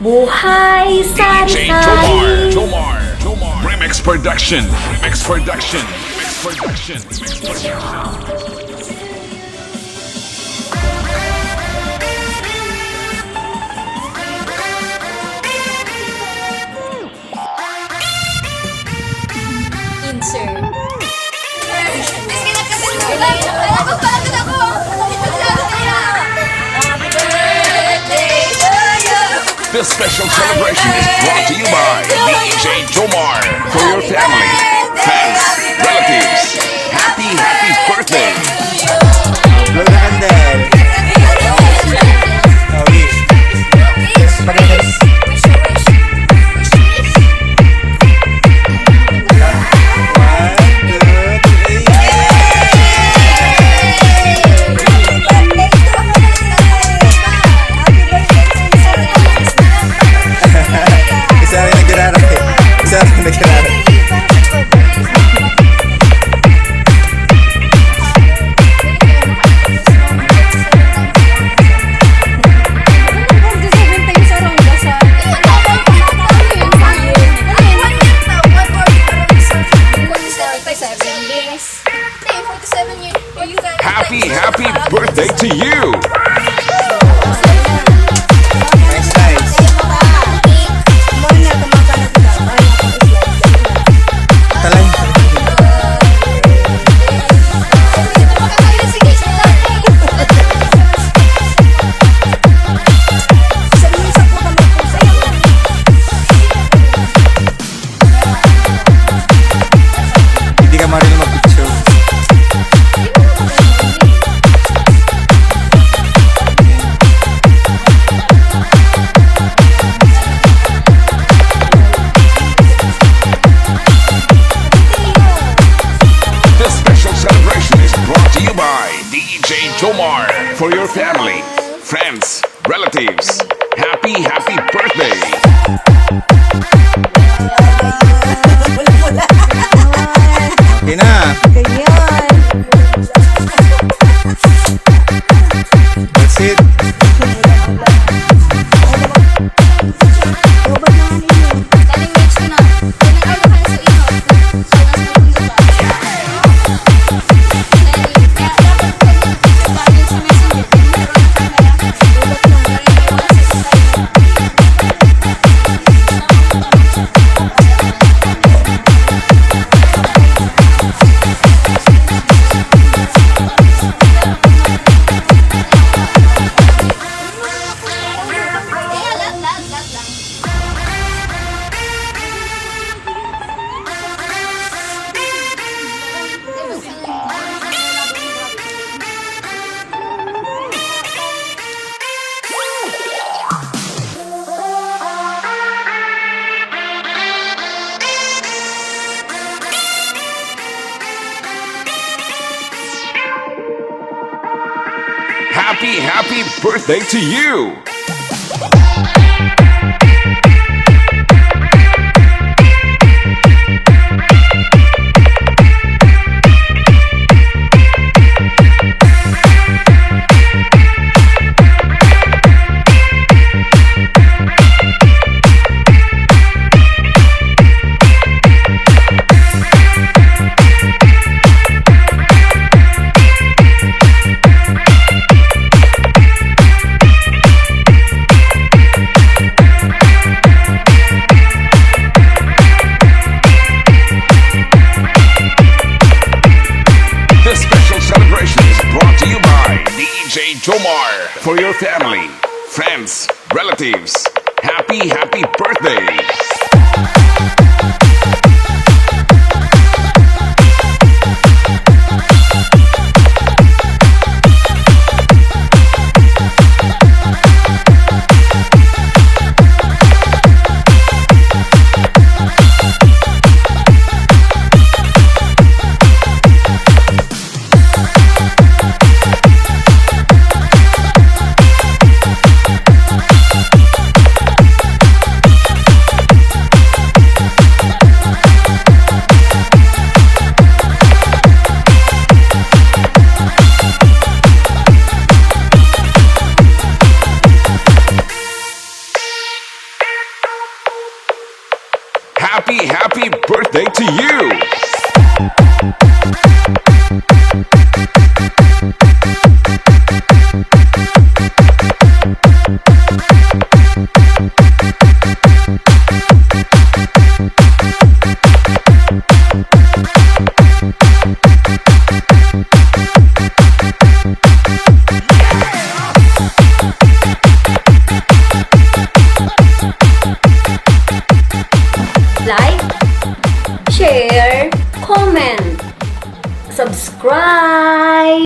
Buhay sari-sari. Jomar. Remix Production. Remix Production. Remix Production. Remix Production. Insert. This special celebration is brought to you by DJ Jomar. For your family, friends, relatives, happy birthday. Blow the candle. Wish. Pag-alis. Happy birthday to you. Hindi ka marunong mag-picture. DJ Jomar. For your family, friends, relatives, happy birthday. Okay na. That's it. Happy birthday to you. Jomar. For your family, friends, relatives, happy birthday. happy birthday to you! Like, share, comment, subscribe.